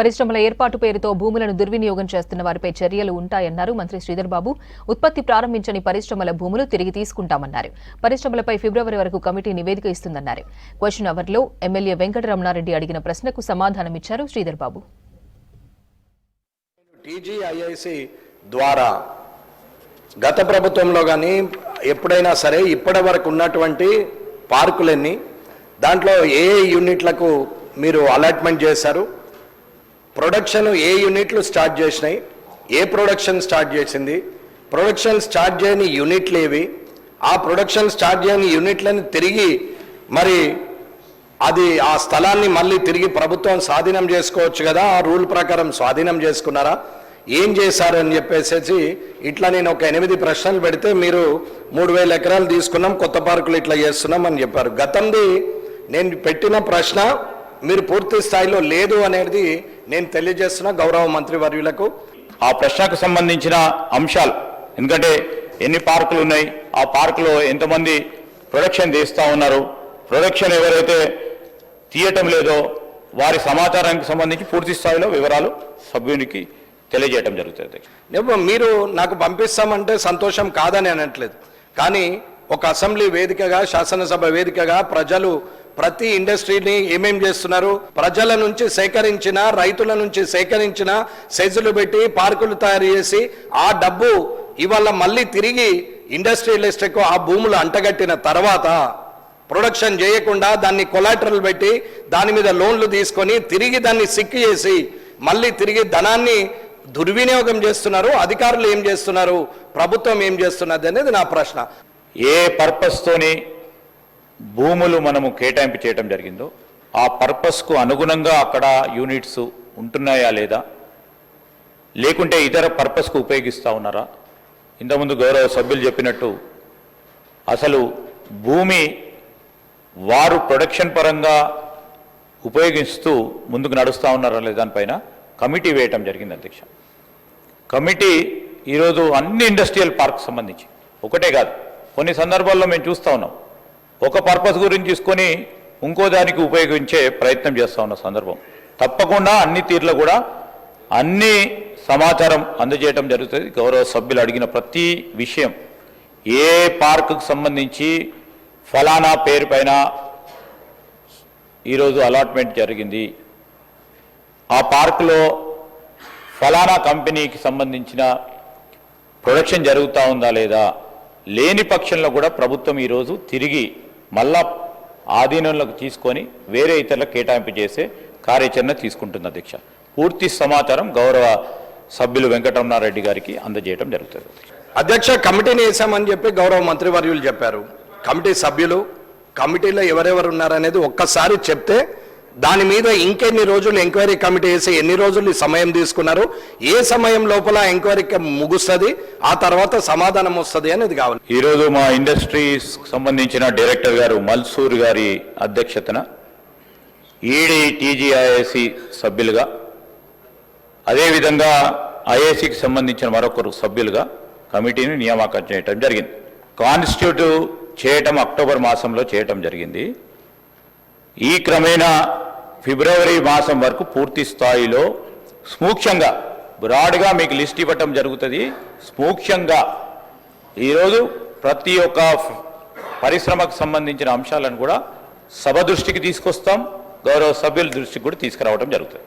పరిశ్రమల ఏర్పాటు పేరుతో భూములను దుర్వినియోగం చేస్తున్న వారిపై చర్యలు ఉంటాయన్నారు మంత్రి శ్రీధర్ బాబు. ఉత్పత్తి ప్రారంభించని పరిశ్రమల భూములు తిరిగి తీసుకుంటామన్నారు. పరిశ్రమలపై ఫిబ్రవరి వరకు కమిటీ నివేదిక ఇస్తుందన్నారు. క్వశ్చన్ అవర్లో ఎమ్మెల్యే వెంకటరమణారెడ్డి అడిగిన ప్రశ్నకు సమాధానమిచ్చారు శ్రీధర్ బాబు. టీజీఐఐసి ద్వారా గత ప్రభుత్వంలో కానీ ఎప్పుడైనా సరే ఇప్పటి వరకు ఉన్నటువంటి పార్కులన్నీ దాంట్లో ఏ యూనిట్లకు మీరు అలాట్మెంట్ చేశారు, ప్రొడక్షన్ ఏ యూనిట్లు స్టార్ట్ చేసినాయి, ఏ ప్రొడక్షన్ స్టార్ట్ చేసింది, ప్రొడక్షన్ స్టార్ట్ చేయని యూనిట్లు ఏవి, ఆ ప్రొడక్షన్ స్టార్ట్ చేయని యూనిట్లను తిరిగి మరి అది ఆ స్థలాన్ని మళ్ళీ తిరిగి ప్రభుత్వం స్వాధీనం చేసుకోవచ్చు కదా, ఆ రూల్ ప్రకారం స్వాధీనం చేసుకున్నారా, ఏం చేశారని చెప్పేసి ఇట్లా నేను ఒక 8 ప్రశ్నలు పెడితే మీరు 3000 ఎకరాలు తీసుకున్నాం, కొత్త పార్కులు ఇట్లా చేస్తున్నాం అని చెప్పారు. గతంది నేను పెట్టిన ప్రశ్న మీరు పూర్తి స్థాయిలో లేదు అనేది నేను తెలియజేస్తున్నా గౌరవ మంత్రి వర్యులకు. ఆ ప్రశ్నకు సంబంధించిన అంశాలు, ఎందుకంటే ఎన్ని పార్కులు ఉన్నాయి, ఆ పార్కులో ఎంతమంది ప్రొడక్షన్ తీస్తూ ఉన్నారు, ప్రొడక్షన్ ఎవరైతే తీయటం లేదో వారి సమాచారానికి సంబంధించి పూర్తి స్థాయిలో వివరాలు సభ్యునికి తెలియజేయడం జరుగుతుంది. మీరు నాకు పంపిస్తామంటే సంతోషం కాదని అనట్లేదు, కానీ ఒక అసెంబ్లీ వేదికగా, శాసనసభ వేదికగా ప్రజలు ప్రతి ఇండస్ట్రీని ఏమేం చేస్తున్నారు, ప్రజల నుంచి సేకరించిన, రైతుల నుంచి సేకరించిన సెజులు పెట్టి పార్కులు తయారు చేసి ఆ డబ్బు ఇవాళ మళ్ళీ తిరిగి ఇండస్ట్రియలిస్ట్కు ఆ భూములు అంటగట్టిన తర్వాత ప్రొడక్షన్ చేయకుండా దాన్ని కొలాటరల్ పెట్టి దాని మీద లోన్లు తీసుకొని తిరిగి దాన్ని సిక్కు చేసి మళ్ళీ తిరిగి ధనాన్ని దుర్వినియోగం చేస్తున్నారు. అధికారులు ఏం చేస్తున్నారు, ప్రభుత్వం ఏం చేస్తున్నది అనేది నా ప్రశ్న. ఏ పర్పస్తోని భూములు మనము కేటాయింపు చేయడం జరిగిందో ఆ పర్పస్కు అనుగుణంగా అక్కడ యూనిట్స్ ఉంటున్నాయా లేదా, లేకుంటే ఇతర పర్పస్కు ఉపయోగిస్తూ ఉన్నారా. ఇంతకుముందు గౌరవ సభ్యులు చెప్పినట్టు అసలు భూమి వారు ప్రొడక్షన్ పరంగా ఉపయోగిస్తూ ముందుకు నడుస్తూ ఉన్నారా లేదా దానిపైన కమిటీ వేయటం జరిగింది అధ్యక్ష. కమిటీ ఈరోజు అన్ని ఇండస్ట్రియల్ పార్క్ సంబంధించి ఒకటే కాదు, కొన్ని సందర్భాల్లో మేము చూస్తూ ఉన్నాం ఒక పర్పస్ గురించి తీసుకొని ఇంకో దానికి ఉపయోగించే ప్రయత్నం చేస్తూ ఉన్న సందర్భం. తప్పకుండా అన్ని తీర్లు కూడా అన్ని సమాచారం అందజేయడం జరుగుతుంది. గౌరవ సభ్యులు అడిగిన ప్రతి విషయం, ఏ పార్కుకు సంబంధించి ఫలానా పేరు పైన ఈరోజు అలాట్మెంట్ జరిగింది, ఆ పార్కులో ఫలానా కంపెనీకి సంబంధించిన ప్రొడక్షన్ జరుగుతూ ఉందా లేదా, లేని పక్షంలో కూడా ప్రభుత్వం ఈరోజు తిరిగి మళ్ళా ఆధీనంలోకి తీసుకొని వేరే ఇతరులకు కేటాయింపు చేసే కార్యాచరణ తీసుకుంటుంది అధ్యక్ష. పూర్తి సమాచారం గౌరవ సభ్యులు వెంకటరమణారెడ్డి గారికి అందజేయడం జరుగుతుంది. అధ్యక్ష, కమిటీని వేసామని చెప్పి గౌరవ మంత్రివర్యులు చెప్పారు. కమిటీ సభ్యులు, కమిటీలో ఎవరెవరు ఉన్నారనేది ఒక్కసారి చెప్తే దాని మీద ఇంకెన్ని రోజులు ఎంక్వైరీ కమిటీ వేసి ఎన్ని రోజులు సమయం తీసుకున్నారు, ఏ సమయం లోపల ఎంక్వైరీకి ముగుస్తుంది, ఆ తర్వాత సమాధానం వస్తుంది అనేది కావాలి. ఈరోజు మా ఇండస్ట్రీస్ సంబంధించిన డైరెక్టర్ గారు మల్సూర్ గారి అధ్యక్షతన ఈడీ టీజీఐఐసి సభ్యులుగా, అదేవిధంగా ఐఐసికి సంబంధించిన మరొకరు సభ్యులుగా కమిటీని నియామకం చేయడం జరిగింది. కాన్స్టిట్యూట్ చేయటం అక్టోబర్ మాసంలో చేయటం జరిగింది. ఈ క్రమేణా ఫిబ్రవరి మాసం వరకు పూర్తి స్థాయిలో సూక్ష్మంగా బ్రాడ్గా మీకు లిస్ట్ ఇవ్వటం జరుగుతుంది. సూక్ష్మంగా ఈరోజు ప్రతి ఒక్క పరిశ్రమకు సంబంధించిన అంశాలను కూడా సభ దృష్టికి తీసుకొస్తాం, గౌరవ సభ్యుల దృష్టికి కూడా తీసుకురావడం జరుగుతుంది.